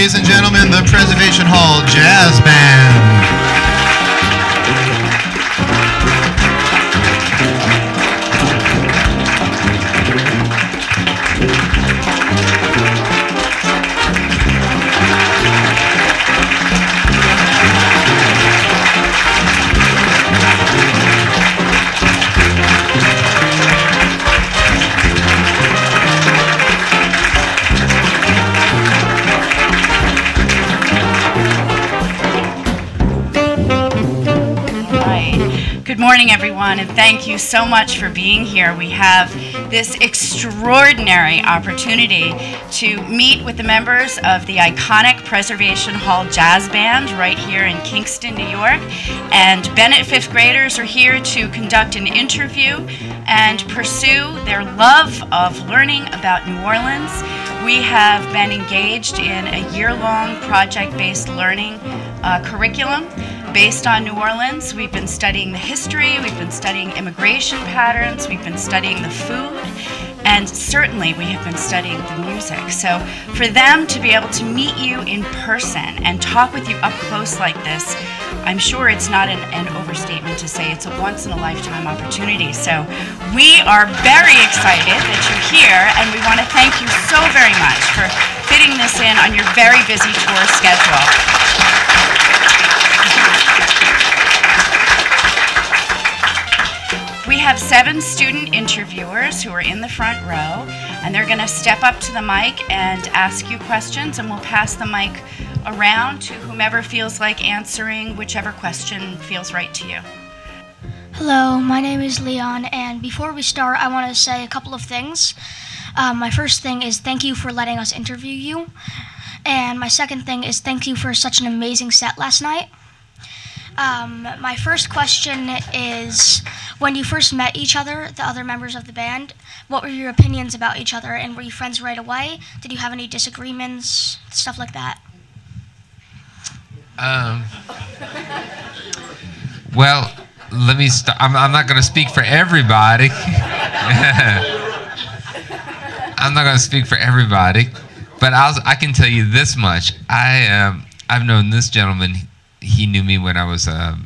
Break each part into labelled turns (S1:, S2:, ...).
S1: ladies and gentlemen, the Preservation Hall Jazz Band.
S2: Good morning, everyone, and thank you so much for being here. We have this extraordinary opportunity to meet with the members of the iconic Preservation Hall Jazz Band right here in Kingston, New York. And Bennett fifth graders are here to conduct an interview and pursue their love of learning about New Orleans. We have been engaged in a year-long project-based learning curriculum based on New Orleans. We've been studying the history, we've been studying immigration patterns, we've been studying the food, and certainly we have been studying the music. So for them to be able to meet you in person and talk with you up close like this, I'm sure it's not an overstatement to say it's a once-in-a-lifetime opportunity. So we are very excited that you're here, and we want to thank you so very much for fitting this in on your very busy tour schedule. We have 7 student interviewers who are in the front row, and they're going to step up to the mic and ask you questions, and we'll pass the mic around to whomever feels like answering whichever question feels right to you.
S3: Hello, my name is Leon, and before we start, I want to say a couple of things. My first thing is thank you for letting us interview you, and my second thing is thank you for such an amazing set last night. My first question is, when you first met each other, the other members of the band, what were your opinions about each other, and were you friends right away? Did you have any disagreements, stuff like that?
S4: Well, let me start. I'm not going to speak for everybody. I'm not going to speak for everybody, but I can tell you this much. I've known this gentleman. He knew me when I was a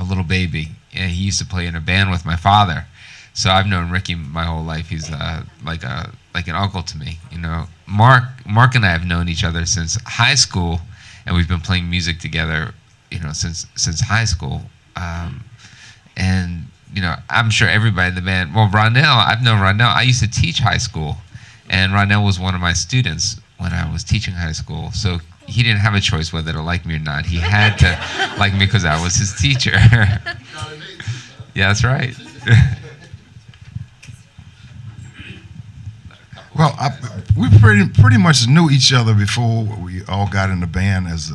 S4: little baby. Yeah, he used to play in a band with my father, so I've known Ricky my whole life. He's like an uncle to me. You know, Mark and I have known each other since high school, and we've been playing music together, you know, since high school. And you know, I'm sure everybody in the band. Well, Ronell, I've known Ronell. I used to teach high school, and Ronell was one of my students when I was teaching high school. So he didn't have a choice whether to like me or not. He had to like me because I was his teacher. Yeah, that's right.
S5: Well, we pretty much knew each other before we all got in the band as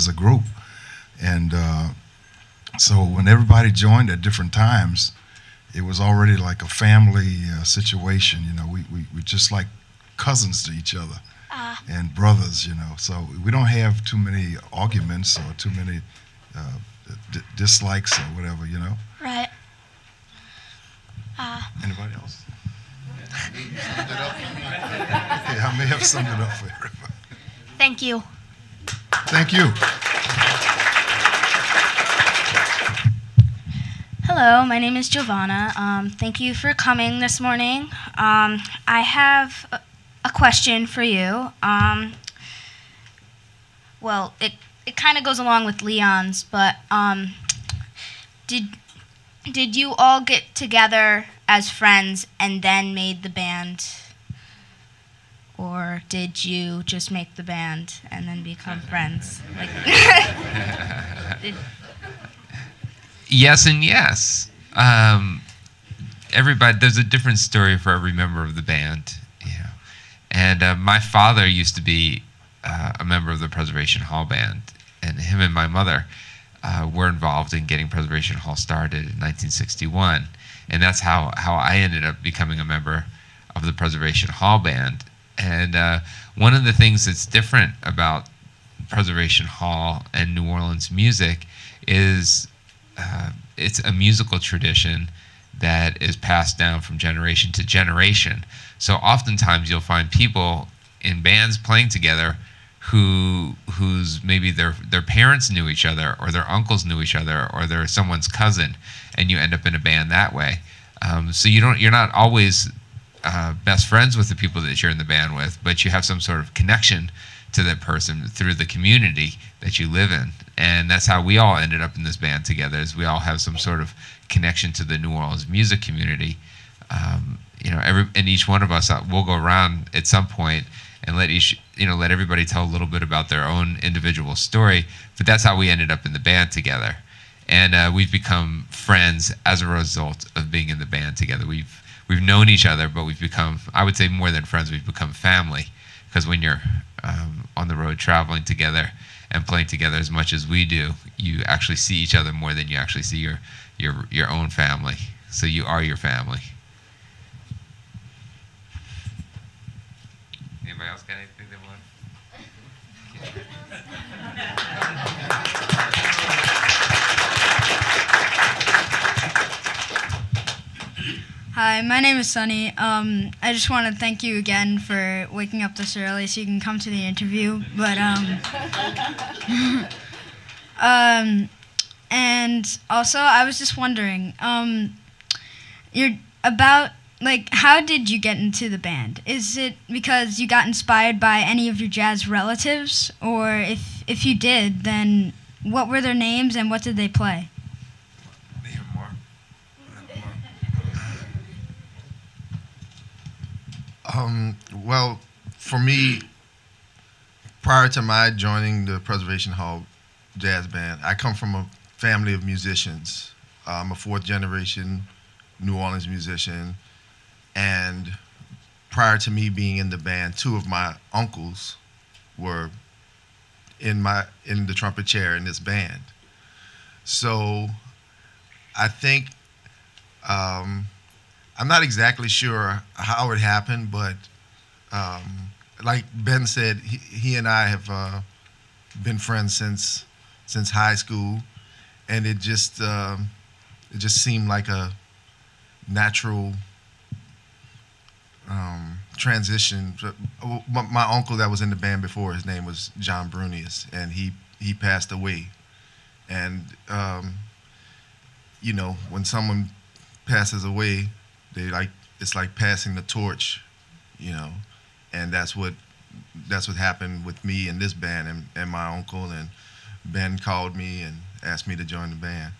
S5: a group, and so when everybody joined at different times, it was already like a family situation. You know, we just like cousins to each other. And brothers, you know, so we don't have too many arguments or too many dislikes or whatever, you know.
S3: Right.
S5: Anybody else? Okay, I may have summed it up for everybody.
S3: Thank you.
S5: Thank you.
S6: Hello, my name is Giovanna. Thank you for coming this morning. I have a question for you. Well, it kind of goes along with Leon's, but did you all get together as friends and then made the band, or did you just make the band and then become friends? Like,
S4: Yes and yes. Everybody, there's a different story for every member of the band. Yeah. And my father used to be a member of the Preservation Hall Band, and him and my mother were involved in getting Preservation Hall started in 1961. And that's how I ended up becoming a member of the Preservation Hall Band. And one of the things that's different about Preservation Hall and New Orleans music is it's a musical tradition that is passed down from generation to generation. So oftentimes you'll find people in bands playing together who's maybe their parents knew each other, or their uncles knew each other, or they're someone's cousin, and you end up in a band that way. So you're not always best friends with the people that you're in the band with, but you have some sort of connection to that person through the community that you live in. And that's how we all ended up in this band together, is we all have some sort of connection to the New Orleans music community. And each one of us will go around at some point and let everybody tell a little bit about their own individual story. But that's how we ended up in the band together. And we've become friends as a result of being in the band together. We've known each other, but we've become, I would say more than friends, we've become family. Because when you're on the road traveling together and playing together as much as we do, you actually see each other more than you actually see your own family. So you are your family. Anybody else got anything they want?
S7: Hi, my name is Sunny. I just want to thank you again for waking up this early so you can come to the interview. But and also I was just wondering, how did you get into the band? Is it because you got inspired by any of your jazz relatives, or if you did, then what were their names and what did they play?
S8: Well, for me, prior to my joining the Preservation Hall Jazz Band, I come from a family of musicians. I'm a fourth generation New Orleans musician, and prior to me being in the band, two of my uncles were in the trumpet chair in this band. So I think I'm not exactly sure how it happened, but like Ben said, he and I have been friends since high school, and it just seemed like a natural transition. My uncle that was in the band before, his name was John Brunius, and he passed away. And when someone passes away, it's like passing the torch, and that's what happened with me and this band and my uncle. And Ben called me and asked me to join the band.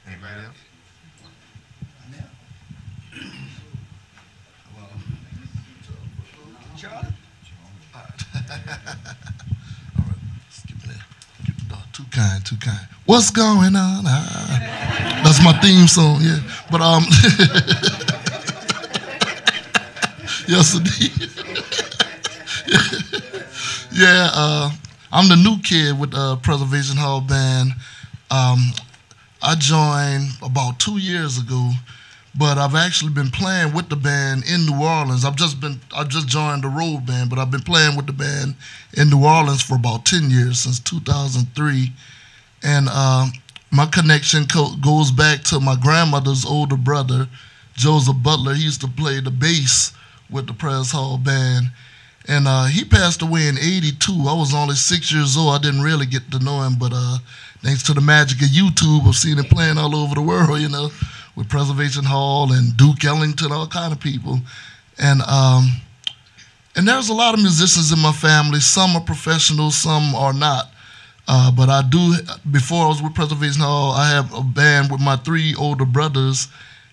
S8: Anybody else?
S9: Charlie? All right, skip that. Too kind. What's going on? That's my theme song, yeah. But yes, indeed. Yeah, I'm the new kid with the Preservation Hall Band. I joined about 2 years ago, but I've actually been playing with the band in New Orleans. I just joined the road band, but I've been playing with the band in New Orleans for about 10 years, since 2003. And my connection goes back to my grandmother's older brother, Joseph Butler. He used to play the bass with the Pres Hall Band. And he passed away in '82. I was only 6 years old. I didn't really get to know him, but thanks to the magic of YouTube, I've seen him playing all over the world, with Preservation Hall and Duke Ellington, all kind of people. And there's a lot of musicians in my family. Some are professionals, some are not. But I do, before I was with Preservation Hall, I have a band with my 3 older brothers,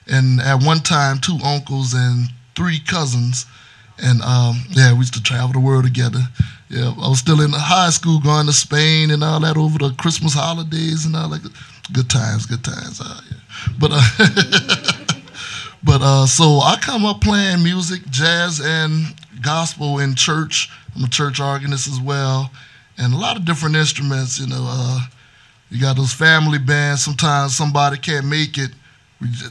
S9: and at one time 2 uncles and 3 cousins. And we used to travel the world together. Yeah, I was still in high school, going to Spain and all that over the Christmas holidays and all that. Good times. But so I come up playing music, jazz and gospel in church. I'm a church organist as well, and a lot of different instruments. You got those family bands. Sometimes somebody can't make it.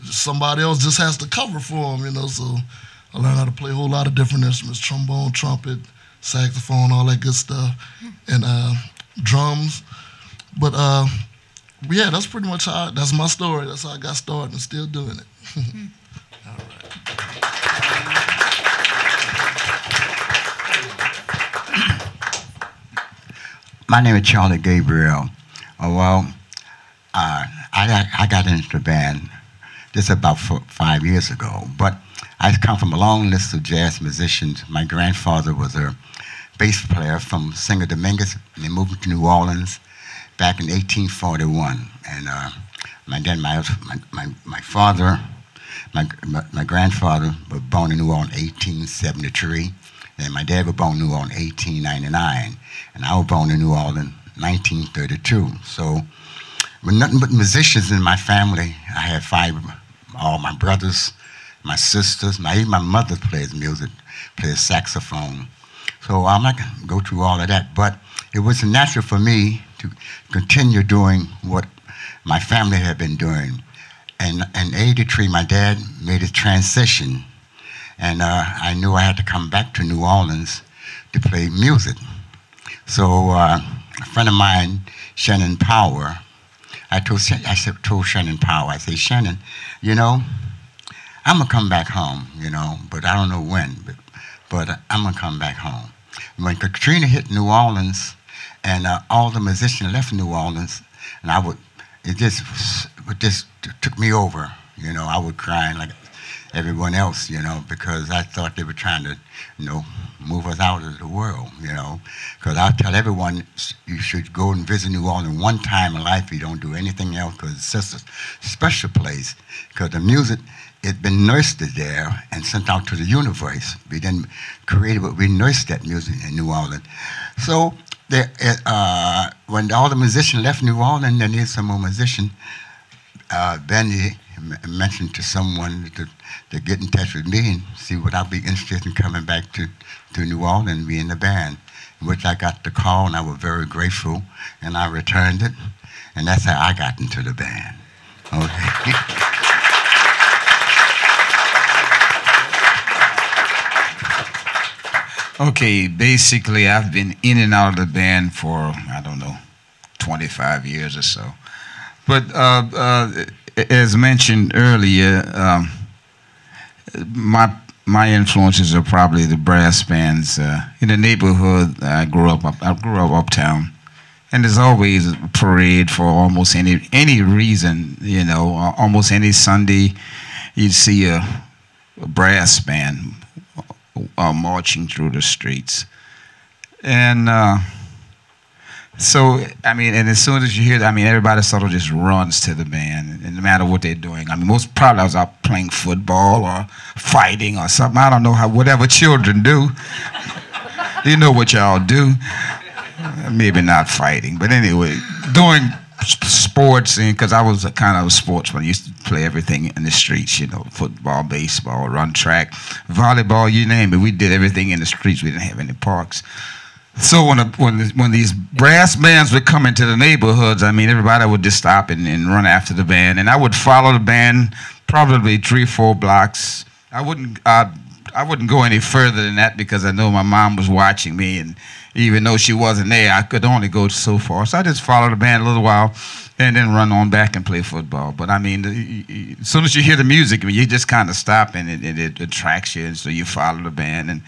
S9: Somebody else just has to cover for them. So I learned how to play a whole lot of different instruments: trombone, trumpet, saxophone, all that good stuff, and drums. But yeah, that's pretty much that's my story. That's how I got started and still doing it. All right.
S10: My name is Charlie Gabriel. I got into the band just about 5 years ago, but I come from a long list of jazz musicians. My grandfather was a bass player from Singer Dominguez, and they moved to New Orleans back in 1841. And my father, my grandfather was born in New Orleans in 1873, and my dad was born in New Orleans in 1899, and I was born in New Orleans in 1932. So with nothing but musicians in my family. I had all my brothers, my sisters, even my mother plays music, plays saxophone. So I'm not going to go through all of that, but it was natural for me to continue doing what my family had been doing. And in '83, my dad made a transition, and I knew I had to come back to New Orleans to play music. So a friend of mine, Shannon Power, I told Shannon Power, I said, Shannon, you know, I'm going to come back home, you know, but I don't know when, but I'm going to come back home. When Katrina hit New Orleans and all the musicians left New Orleans, and it just took me over, you know. I would cry like everyone else, you know, because I thought they were trying to, you know, move us out of the world, you know. Because I tell everyone you should go and visit New Orleans one time in life. You don't do anything else, because it's just a special place. Because the music, it's been nursed there and sent out to the universe. We didn't create it, but we nursed that music in New Orleans. So when all the musicians left New Orleans, they needed some more musicians. Benny mentioned to someone to get in touch with me and see would I be interested in coming back to New Orleans and be in the band, which I got the call, and I was very grateful, and I returned it, and that's how I got into the band. Okay.
S11: Okay, basically I've been in and out of the band for, I don't know, 25 years or so. But as mentioned earlier, my influences are probably the brass bands. In the neighborhood I grew up uptown, and there's always a parade for almost any reason, you know. Almost any Sunday you'd see a brass band marching through the streets. And so, I mean, and as soon as you hear that, I mean, everybody sort of just runs to the band, and no matter what they're doing. I mean, most probably I was out playing football or fighting or something. I don't know whatever children do. You know what y'all do. Maybe not fighting, but anyway, doing sports, because I was a kind of a sportsman. I used to play everything in the streets, you know, football, baseball, run track, volleyball, you name it. We did everything in the streets. We didn't have any parks. So when these brass bands would come into the neighborhoods, I mean, everybody would just stop and run after the band, and I would follow the band probably 3 or 4 blocks. I wouldn't go any further than that, because I know my mom was watching me, and even though she wasn't there, I could only go so far. So I just followed the band a little while and then run on back and play football. But I mean, as soon as you hear the music, I mean, you just kind of stop, and it attracts you, and so you follow the band.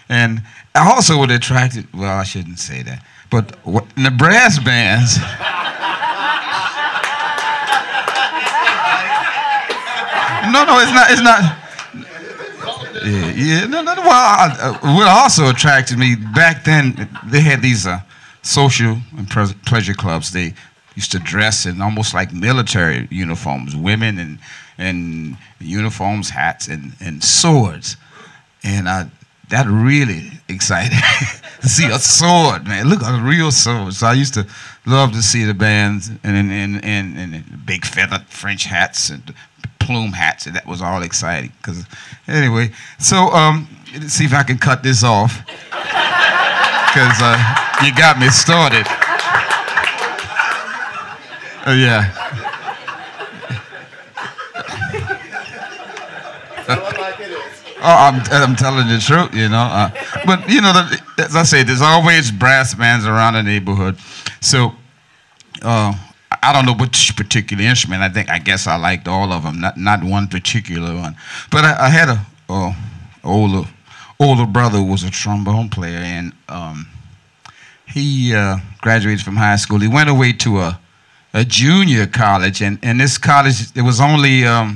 S11: And also what attracted, well, I shouldn't say that, but in the brass bands, no, it's not. No. Well, what also attracted me back then, they had these social and pleasure clubs. They used to dress in almost like military uniforms, women and uniforms, hats, and swords, and that really excited me to see a sword, man. Look, a real sword. So I used to love to see the bands and big feathered French hats and plume hats, and that was all exciting. Cause anyway, so let's see if I can cut this off, because you got me started. Yeah. I'm telling the truth, you know. But you know, as I say, there's always brass bands around the neighborhood. So I don't know which particular instrument. I guess I liked all of them, not one particular one. But I had a older brother who was a trombone player, and he graduated from high school. He went away to a junior college, and in this college there was only a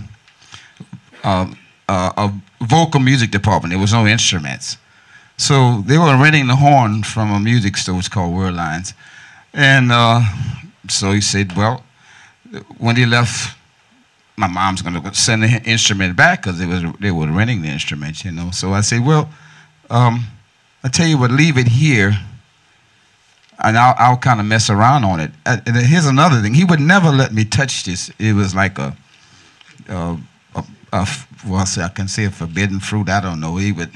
S11: vocal music department. There was no instruments. So they were renting the horn from a music store. It's called Worldlines. And so he said, well, when he left, my mom's going to send the instrument back because they were renting the instruments, you know. So I said, well, I tell you what, leave it here, and I'll kind of mess around on it. And here's another thing. He would never let me touch this. It was like well, I can say a forbidden fruit. I don't know. He would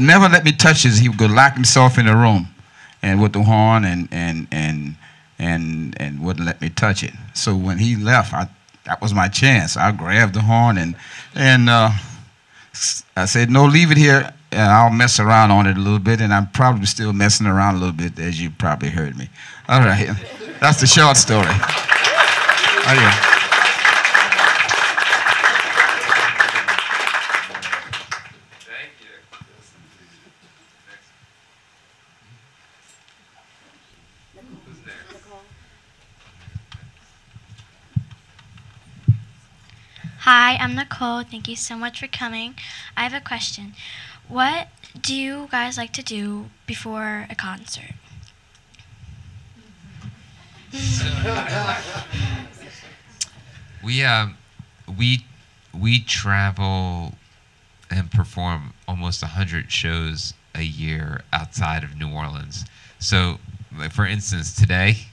S11: never let me touch this. He would go lock himself in the room, and with the horn, and wouldn't let me touch it. So when he left, that was my chance. I grabbed the horn and I said, no, leave it here, and I'll mess around on it a little bit. And I'm probably still messing around a little bit, as you probably heard me. All right, that's the short story. Oh, yeah.
S12: Hi, I'm Nicole. Thank you so much for coming. I have a question. What do you guys like to do before a concert?
S4: We travel and perform almost 100 shows a year outside of New Orleans. So, like, for instance, today,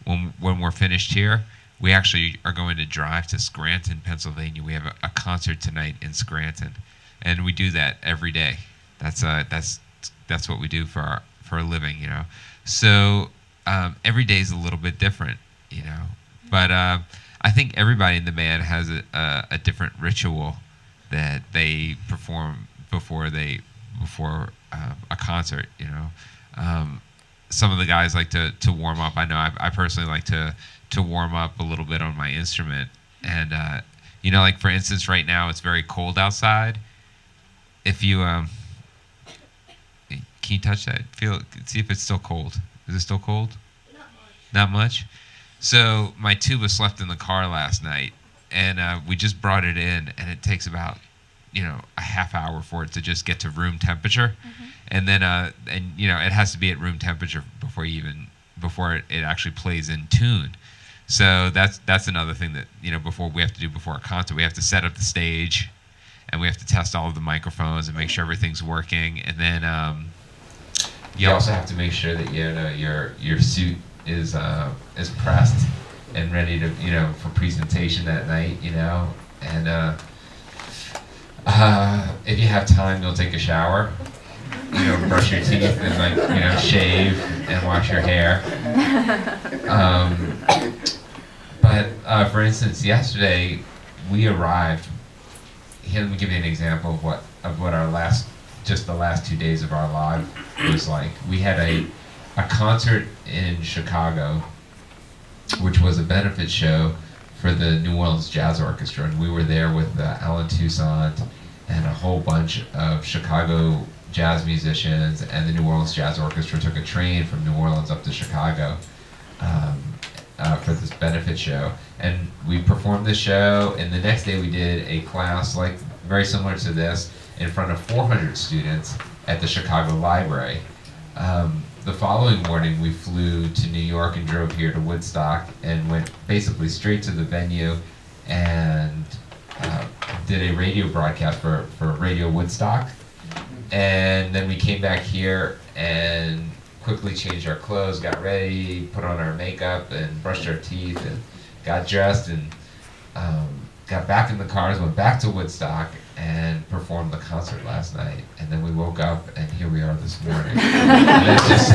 S4: when we're finished here, we actually are going to drive to Scranton, Pennsylvania. We have a concert tonight in Scranton, and we do that every day. That's what we do for a living, you know. So every day is a little bit different, you know. But I think everybody in the band has a different ritual that they perform before a concert, you know. Some of the guys like to warm up. I know I personally like to warm up a little bit on my instrument. And, you know, like, for instance, right now it's very cold outside. If you, can you touch that? See if it's still cold. Is it still cold? Not much. So my tuba slept in the car last night, and we just brought it in, and it takes about, you know, a half hour for it to just get to room temperature. Mm-hmm. And then, and you know, it has to be at room temperature before it actually plays in tune. So that's another thing that, you know, we have to do before a concert. We have to set up the stage, and we have to test all of the microphones and make sure everything's working. And then you also have to make sure that, you know, your suit is pressed and ready to, you know, for presentation that night, you know. And if you have time, you'll take a shower. You know, brush your teeth and, like, you know, shave and wash your hair. But for instance, yesterday we arrived. Here, let me give you an example of what our the last 2 days of our live was like. We had a concert in Chicago, which was a benefit show for the New Orleans Jazz Orchestra, and we were there with Alan Toussaint and a whole bunch of Chicago jazz musicians, and the New Orleans Jazz Orchestra took a train from New Orleans up to Chicago for this benefit show. And we performed the show, and the next day we did a class like very similar to this in front of 400 students at the Chicago Library. The following morning we flew to New York and drove here to Woodstock and went basically straight to the venue and did a radio broadcast for Radio Woodstock. And then we came back here and quickly changed our clothes, got ready, put on our makeup, and brushed our teeth, and got dressed, and got back in the cars, went back to Woodstock, and performed the concert last night. And then we woke up, and here we are this morning. And it's just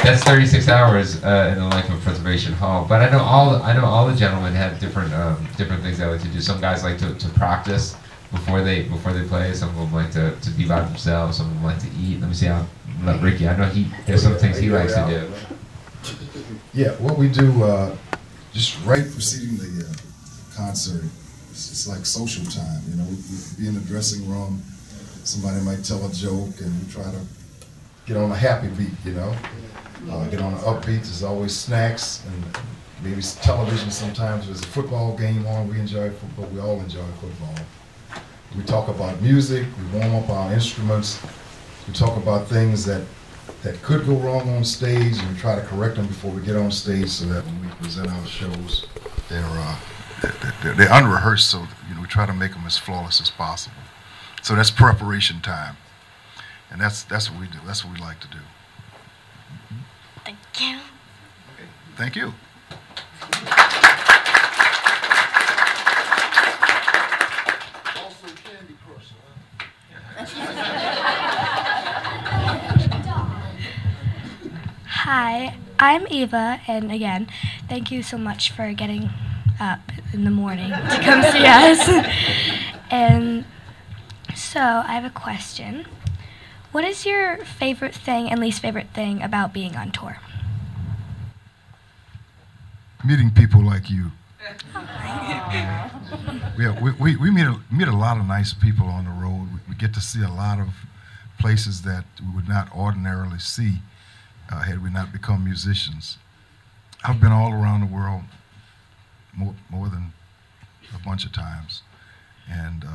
S4: that's 36 hours in the life of Preservation Hall. But I know all the gentlemen have different things they like to do. Some guys like to practice before they play. Some of them like to be by themselves. Some of them like to eat. Let me see. I'll let Ricky. I know there's some things he likes to do.
S5: Yeah, what we do just right preceding the concert, it's like social time. You know, we be in the dressing room, somebody might tell a joke, and we try to get on a happy beat, you know. Get on the upbeat. There's always snacks and maybe television sometimes. There's a football game on. We enjoy football. We all enjoy football. We talk about music. We warm up our instruments. We talk about things that could go wrong on stage, and we try to correct them before we get on stage, so that when we present our shows, they're unrehearsed. So we try to make them as flawless as possible. So that's preparation time, and that's what we do. That's what we like to do.
S12: Thank you.
S5: Okay. Thank you.
S13: Hi, I'm Eva, and again, thank you so much for getting up in the morning to come see us. And so, I have a question. What is your favorite thing and least favorite thing about being on tour?
S5: Meeting people like you. We meet a lot of nice people on the road. We get to see a lot of places that we would not ordinarily see had we not become musicians. I've been all around the world more than a bunch of times, and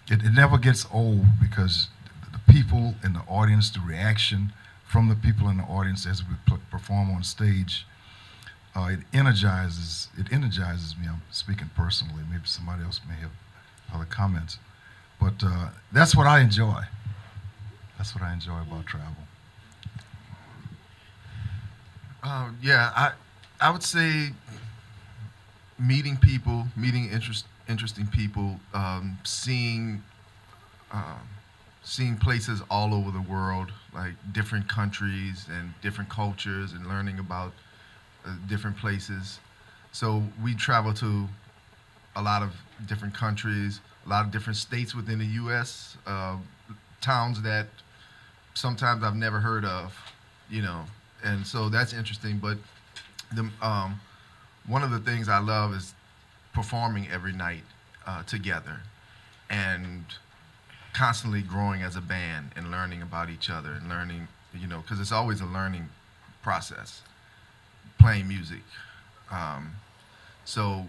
S5: it never gets old, because the people in the audience, the reaction from the people in the audience as we perform on stage, it energizes me. I'm speaking personally. Maybe somebody else may have other comments, but that's what I enjoy. That's what I enjoy about travel.
S8: I would say meeting people, meeting interesting people, seeing places all over the world, like different countries and different cultures, and learning about different places. So we travel to a lot of different countries, a lot of different states within the U.S., towns that sometimes I've never heard of, and so that's interesting. But one of the things I love is performing every night together, and constantly growing as a band and learning about each other, and learning, because it's always a learning process, playing music. So,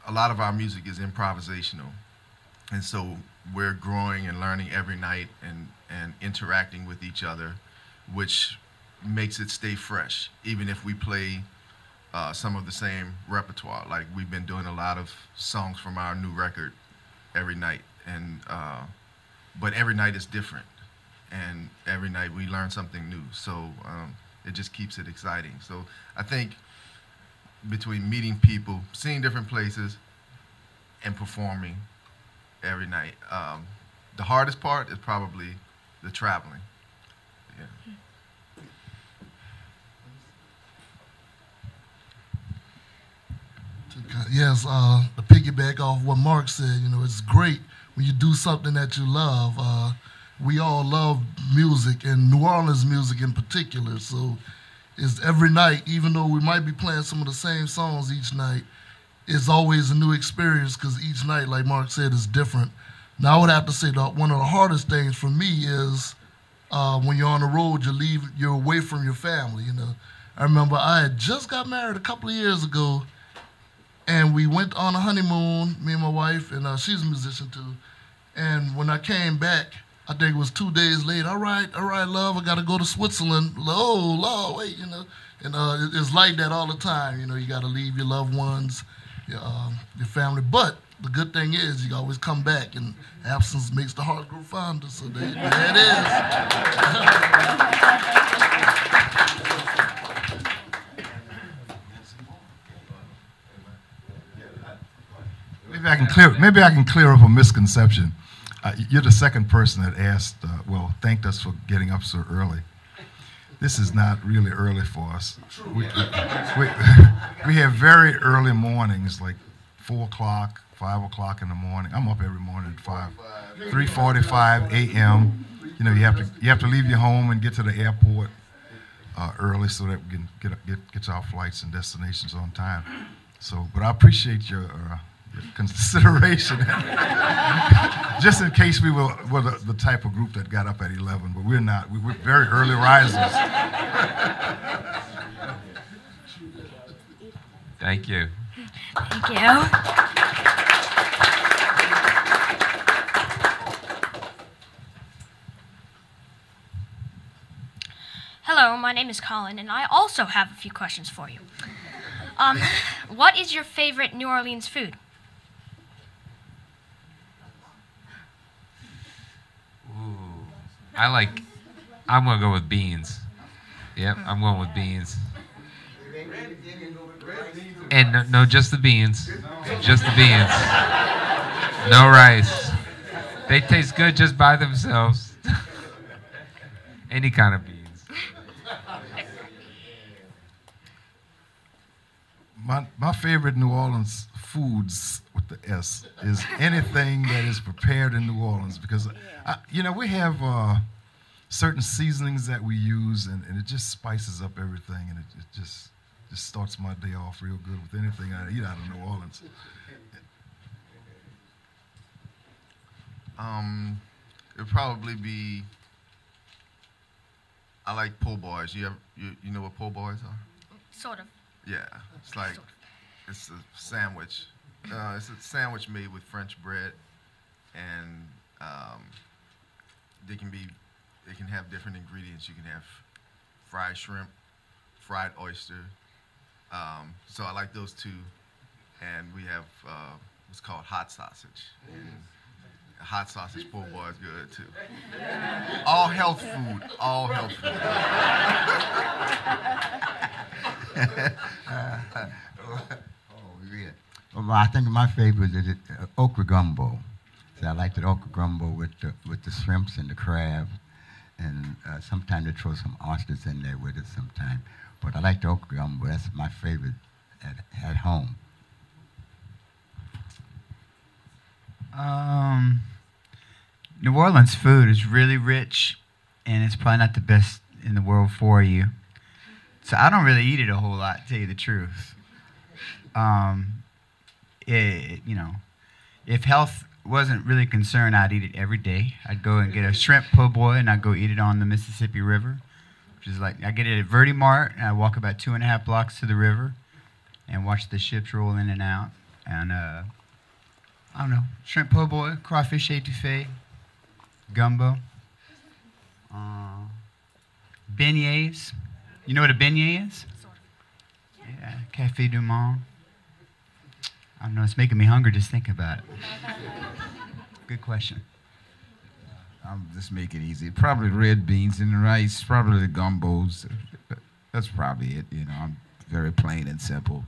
S8: a lot of our music is improvisational, and so we're growing and learning every night, and interacting with each other, which makes it stay fresh, even if we play some of the same repertoire. Like, we've been doing a lot of songs from our new record every night, and but every night is different, and every night we learn something new. So it just keeps it exciting. So I think between meeting people, seeing different places, and performing every night, the hardest part is probably the traveling. Yeah.
S9: Yes, to piggyback off what Mark said, it's great when you do something that you love. We all love music, and New Orleans music in particular. So it's every night, even though we might be playing some of the same songs each night, it's always a new experience, because each night, like Mark said, is different. Now, I would have to say that one of the hardest things for me is when you're on the road, you're away from your family. I remember I had just got married a couple of years ago, and we went on a honeymoon, me and my wife, and she's a musician too. And when I came back, I think it was 2 days later. All right, love, I got to go to Switzerland. Oh, Lord, wait, And it's like that all the time. You got to leave your loved ones, your family. But the good thing is you always come back, and absence makes the heart grow fonder. So there it is.
S5: Maybe I can clear up a misconception. You're the second person that thanked us for getting up so early. This is not really early for us. We have very early mornings, like 4 o'clock, 5 o'clock in the morning. I'm up every morning at 3:45 a.m. You have to leave your home and get to the airport early, so that we can get our flights and destinations on time. So, but I appreciate your consideration. Just in case we were the type of group that got up at 11, but we're not. We're very early risers.
S4: Thank you.
S13: Thank you.
S14: Hello, my name is Colin, and I also have a few questions for you. What is your favorite New Orleans food?
S4: Ooh, I'm gonna go with beans. Yep, I'm going with beans. And no, just the beans. Just the beans. No rice. They taste good just by themselves. Any kind of beans.
S5: My favorite New Orleans foods with the S is anything that is prepared in New Orleans, because we have certain seasonings that we use, and it just spices up everything, and it just starts my day off real good with anything I eat out of New Orleans.
S8: It'd probably be, I like po' boys. You know what po' boys are?
S14: Sort of.
S8: Yeah, it's a sandwich. It's a sandwich made with French bread, and they can have different ingredients. You can have fried shrimp, fried oyster. So I like those two, and we have what's called hot sausage. And hot sausage po' boy is good too. All health food. All health food.
S10: Well, I think my favorite is okra gumbo. So I like the okra gumbo with the shrimps and the crab, and sometimes they throw some oysters in there with it sometimes. But I like the okra gumbo. That's my favorite at home.
S15: New Orleans food is really rich, and it's probably not the best in the world for you. So I don't really eat it a whole lot, to tell you the truth. If health wasn't really concerned, I'd eat it every day. I'd go and get a shrimp po' boy, and I'd go eat it on the Mississippi River, which is I get it at Verde Mart, and I walk about 2.5 blocks to the river and watch the ships roll in and out. And I don't know, shrimp po' boy, crawfish etouffee, gumbo, beignets. You know what a beignet is? Yeah, Café du Monde. I don't know, it's making me hungry just thinking about it. Good question.
S11: I'll just make it easy. Probably red beans and rice, probably the gumbos. That's probably it, I'm very plain and simple,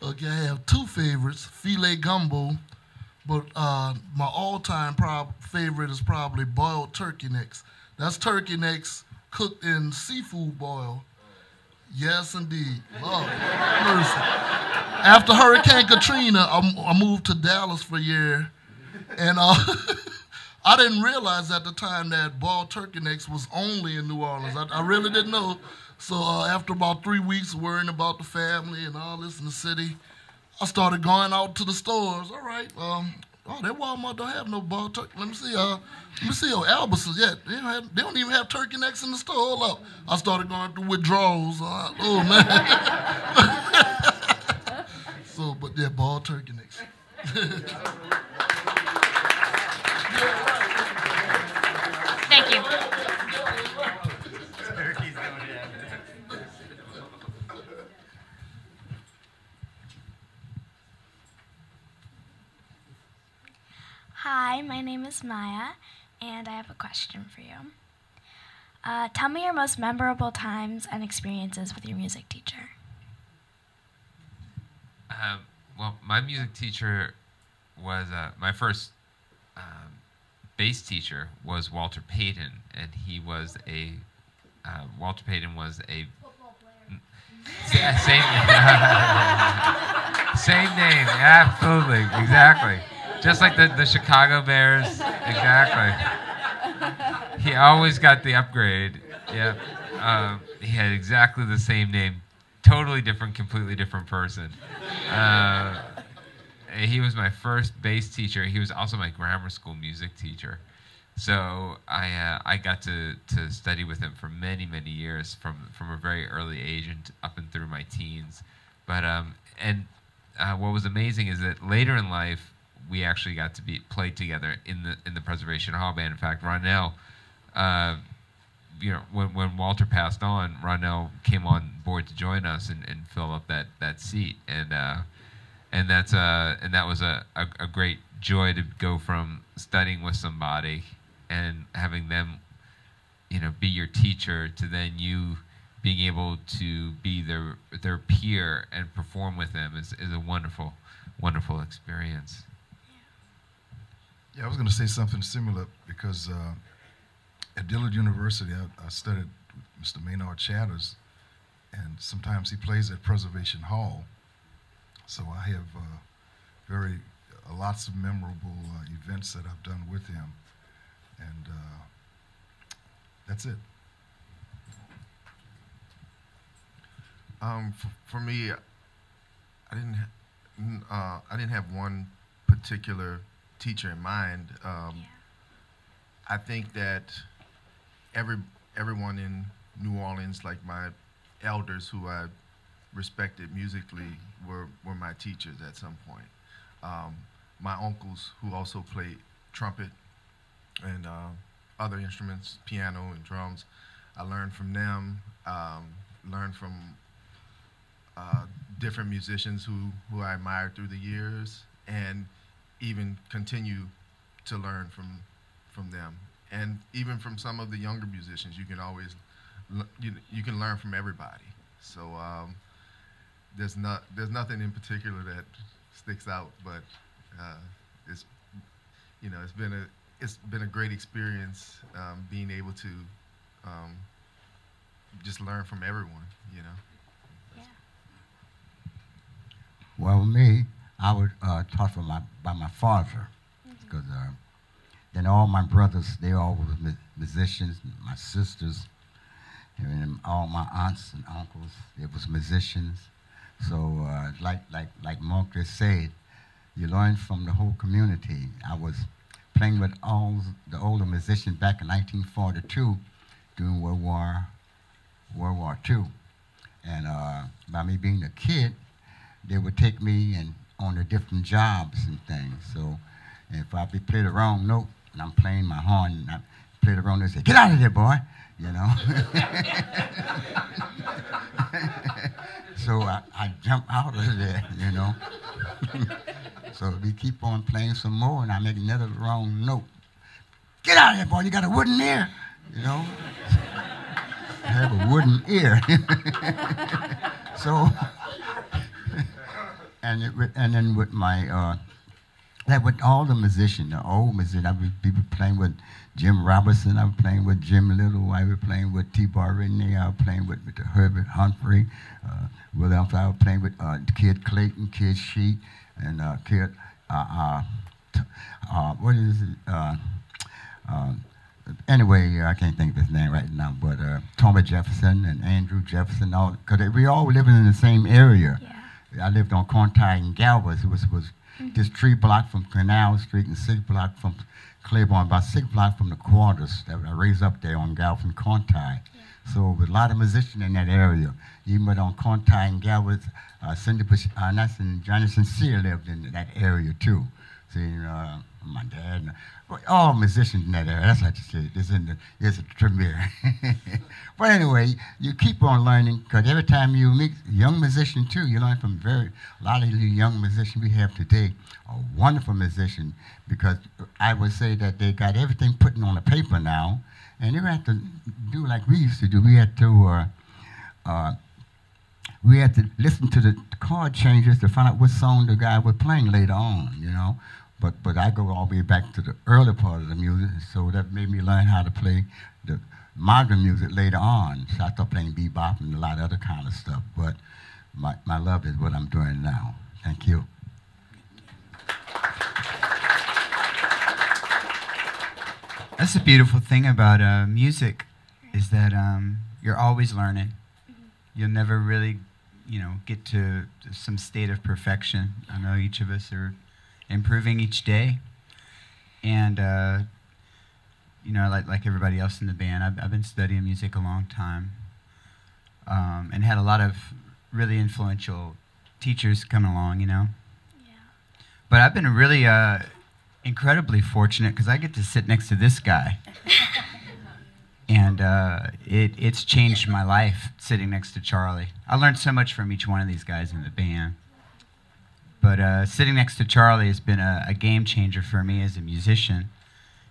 S9: Okay, I have two favorites, filet gumbo, but my all-time favorite is probably boiled turkey necks. That's turkey necks cooked in seafood boil. Yes, indeed. Lord mercy. After Hurricane Katrina, I moved to Dallas for a year, and I didn't realize at the time that boiled turkey necks was only in New Orleans. I really didn't know. So after about 3 weeks worrying about the family and all this in the city, I started going out to the stores. All right, that Walmart don't have no boiled turkey. Let me see. Albertsons. Yeah, they don't even have turkey necks in the store. Hold up. I started going through withdrawals. Oh man. So, but yeah, boiled turkey necks.
S14: Thank you.
S13: Hi, my name is Maya, and I have a question for you. Tell me your most memorable times and experiences with your music teacher.
S4: Well, my music teacher was my first bass teacher was Walter Payton, and he was Walter Payton was a same name, absolutely, exactly. Just like the Chicago Bears, exactly. He always got the upgrade. Yeah, he had exactly the same name. totally different, completely different person. He was my first bass teacher. He was also my grammar school music teacher. So I got to study with him for many, many years, from a very early age and up and through my teens. But what was amazing is that later in life, we actually got to play together in the Preservation Hall band. In fact, Ronell, when Walter passed on, Ronell came on board to join us and fill up that seat, and that was a great joy to go from studying with somebody and having them, be your teacher, to then you being able to be their peer and perform with them is a wonderful, wonderful experience.
S5: Yeah, I was going to say something similar because at Dillard University, I studied with Mr. Maynard Chatters, and sometimes he plays at Preservation Hall. So I have lots of memorable events that I've done with him, and that's it.
S8: For me, I didn't have one particular teacher in mind. I think that everyone in New Orleans, like my elders who I respected musically, were my teachers at some point. My uncles, who also played trumpet and other instruments, piano and drums, I learned from them. Learned from different musicians who I admired through the years, and even continue to learn from them. And even from some of the younger musicians, you can always you can learn from everybody. So there's nothing in particular that sticks out, but it's been a great experience being able to just learn from everyone.
S10: Yeah. Well, me, I was taught by my father, because then all my brothers, they all were musicians. My sisters, and all my aunts and uncles, they was musicians. So like Mark just said, you learn from the whole community. I was playing with all the older musicians back in 1942 during World War II. And by me being a kid, they would take me on the different jobs and things. So if I play the wrong note and I'm playing my horn and I play the wrong note, they say, "Get out of there, boy," So I jump out of there, So we keep on playing some more, and I make another wrong note. "Get out of there, boy, you got a wooden ear," I have a wooden ear. So, and then with my, with all the musicians, the old musicians, I would be playing with Jim Robertson, I was playing with Jim Little, I was playing with T-Bar Renee, I was playing with Herbert Humphrey, I was playing with Kid Clayton, Kid Sheet, and Kid, what is it? Anyway, I can't think of his name right now, but Thomas Jefferson and Andrew Jefferson, because we all living in the same area. Yeah. I lived on Conti and Galvez. It was just 3 blocks from Canal Street and 6 blocks from Claiborne, about 6 blocks from the quarters that I raised up there on Galvez and Conti. Yeah. So with a lot of musicians in that area. Even on Conti and Galvez, Cindy and Johnny Sincere lived in that area too. See, my dad, all musicians in that area. That's what you say. It's a tremere. But anyway, you keep on learning, because every time you meet a young musician too, you learn from a lot of the young musicians we have today. A wonderful musician, because I would say that they got everything put on the paper now, and they have to do like we used to do. We had to listen to the chord changes to find out what song the guy was playing later on, But I go all the way back to the early part of the music, so that made me learn how to play the modern music later on. So I started playing bebop and a lot of other kind of stuff. But my love is what I'm doing now. Thank you.
S15: That's the beautiful thing about music, is that you're always learning. You'll never really get to some state of perfection. I know each of us are improving each day, and like everybody else in the band, I've been studying music a long time, and had a lot of really influential teachers come along. Yeah. But I've been really incredibly fortunate because I get to sit next to this guy. And it's changed my life sitting next to Charlie. I learned so much from each one of these guys in the band. But sitting next to Charlie has been a game changer for me as a musician.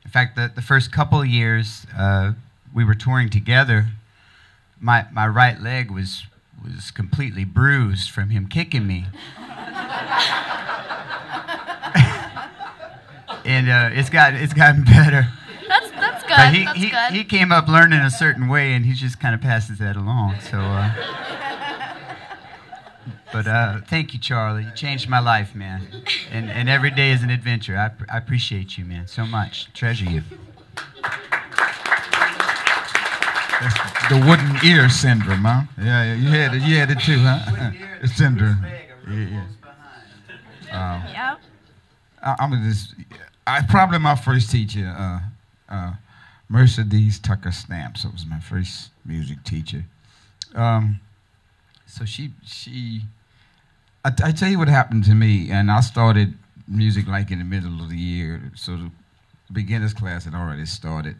S15: In fact, the first couple of years we were touring together, my right leg was completely bruised from him kicking me. And it's gotten better.
S14: That's good.
S15: But
S14: That's good.
S15: he came up learning a certain way, and he just kind of passes that along. So, but thank you, Charlie. You changed my life, man. And every day is an adventure. I appreciate you, man, so much. Treasure you.
S11: That's the wooden ear syndrome, huh? Yeah, you had it too, huh? Syndrome. Yeah.
S14: Yep.
S11: I probably my first teacher, Mercedes Tucker Stamps. That was my first music teacher. So I tell you what happened to me, and I started music like in the middle of the year. So the beginners class had already started.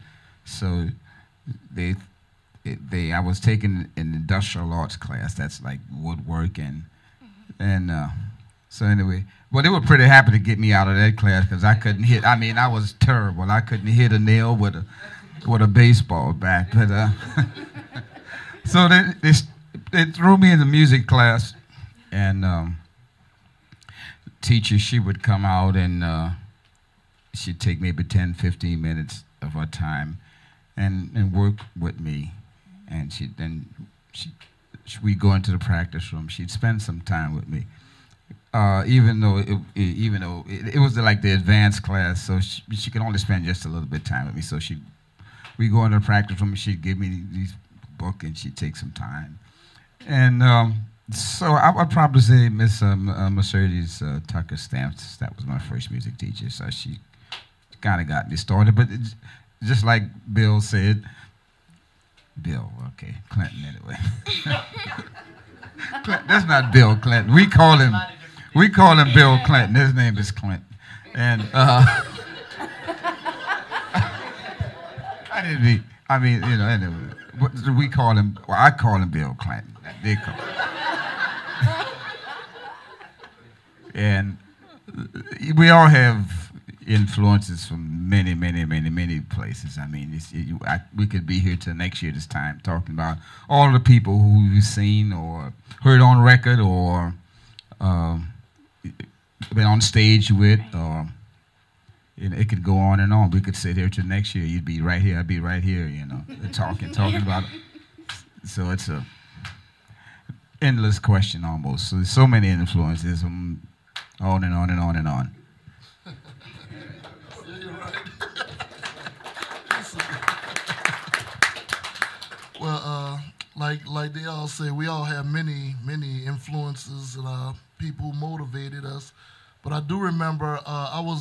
S11: So I was taking an industrial arts class. That's like woodworking, and so anyway. Well, they were pretty happy to get me out of that class because I couldn't hit. I mean, I was terrible. I couldn't hit a nail with a baseball bat. But so they threw me in the music class, and the teacher, she would come out and she'd take maybe 10, 15 minutes of her time and work with me, and we'd go into the practice room. She'd spend some time with me. Even though it was like the advanced class, so she could only spend just a little bit of time with me. So we go into the practice room, and she'd give me these book, and she'd take some time. And so I would probably say Miss Mercedes Tucker Stamps. That was my first music teacher. So she kind of got me started. But just like Bill said, okay, Clinton anyway. That's not Bill Clinton. We call him Bill Clinton. His name is Clinton. And anyway, we call him, well, I call him Bill Clinton. They call him. And we all have influences from many, many, many, many places. I mean, we could be here till next year this time talking about all the people who we've seen or heard on record or been on stage with, or it could go on and on. We could sit here till next year. You'd be right here, I'd be right here, talking about it. So it's a endless question almost. So there's so many influences, on and on and on and on.
S9: Well, like they all say, we all have many influences and people who motivated us. But I do remember I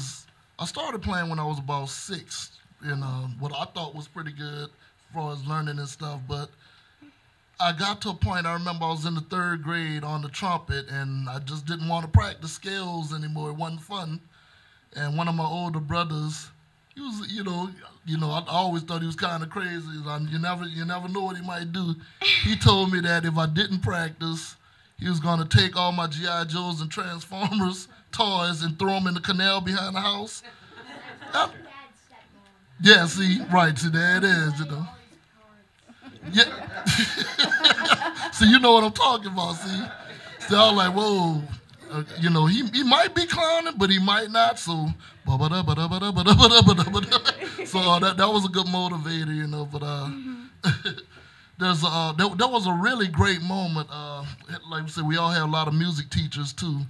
S9: started playing when I was about 6, what I thought was pretty good as far as learning and stuff. But I got to a point, I remember I was in the 3rd grade on the trumpet, and I just didn't want to practice scales anymore. It wasn't fun. And one of my older brothers, he was, I always thought he was kind of crazy. You never know what he might do. He told me that if I didn't practice, he was going to take all my G.I. Joes and Transformers toys and throw them in the canal behind the house. Yeah, see, there it is, Yeah. So you know what I'm talking about, see? So I was like, whoa, he might be clowning, but he might not, so so that was a good motivator, but there was a really great moment. Like I said, we all had a lot of music teachers too.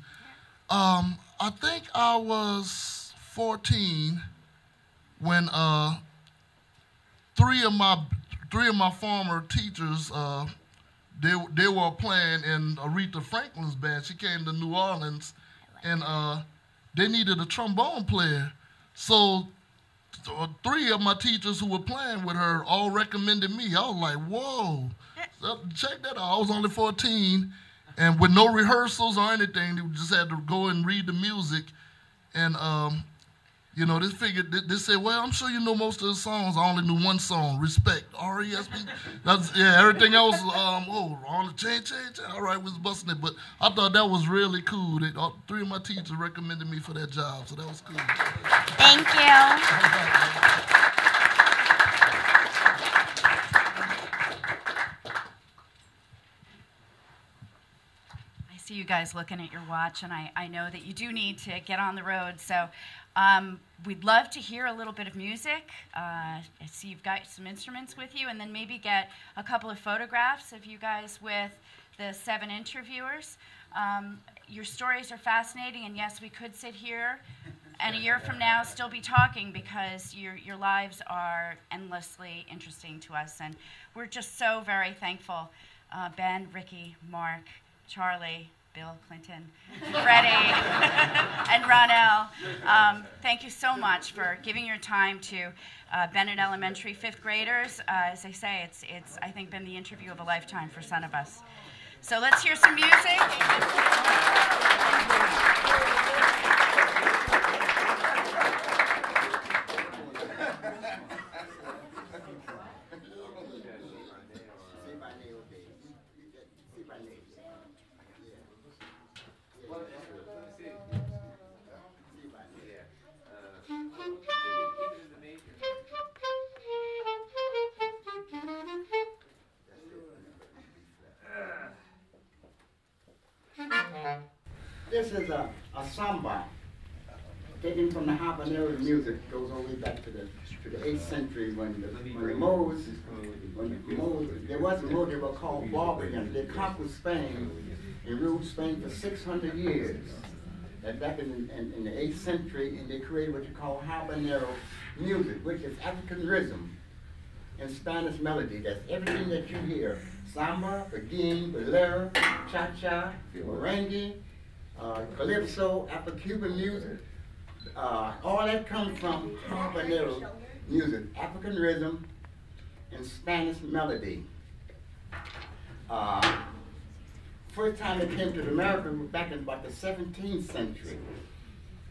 S9: I think I was 14 when three of my former teachers they were playing in Aretha Franklin's band. She came to New Orleans, and they needed a trombone player. So 3 of my teachers who were playing with her all recommended me. I was like, whoa, check that out. I was only 14, and with no rehearsals or anything, they just had to go and read the music. And, you know, they said, well, I'm sure you know most of the songs. I only knew one song, Respect, R-E-S-P. Everything else, on the chain. All right, was busting it. But I thought that was really cool. 3 of my teachers recommended me for that job, so that was cool.
S12: Thank you.
S2: I see you guys looking at your watch, and I know that you do need to get on the road. So we'd love to hear a little bit of music. I see you've got some instruments with you, and then maybe get a couple of photographs of you guys with the 7 interviewers. Your stories are fascinating, and yes, we could sit here and a year from now still be talking, because your lives are endlessly interesting to us, and we're just so very thankful. Ben, Ricky, Mark, Charlie, Bill Clinton, Freddie, and Ronell. Thank you so much for giving your time to Bennett Elementary 5th graders. As I say, it's I think been the interview of a lifetime for some of us. So let's hear some music.
S16: This is a samba taken from the habanero music. It goes all the way back to the 8th century when the Moors, there wasn't Moors, they were called Barbarians. They conquered Spain and ruled Spain for 600 years. And back in the 8th century, and they created what you call habanero music, which is African rhythm and Spanish melody. That's everything that you hear. Samba, beguine, bolero, cha-cha, merengue, calypso, Afro-Cuban music. All that comes from habanero music, African rhythm and Spanish melody. First time it came to America was back in about the 17th century,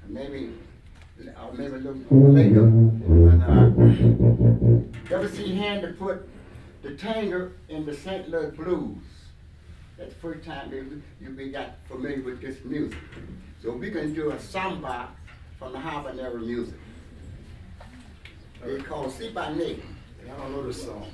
S16: maybe a little later. W.C. Handy put the tango in the St. Louis blues. That's the first time you got familiar with this music. So we're going to do a samba from the habanero music. It's called Si Ba Ne.
S5: I don't know this song.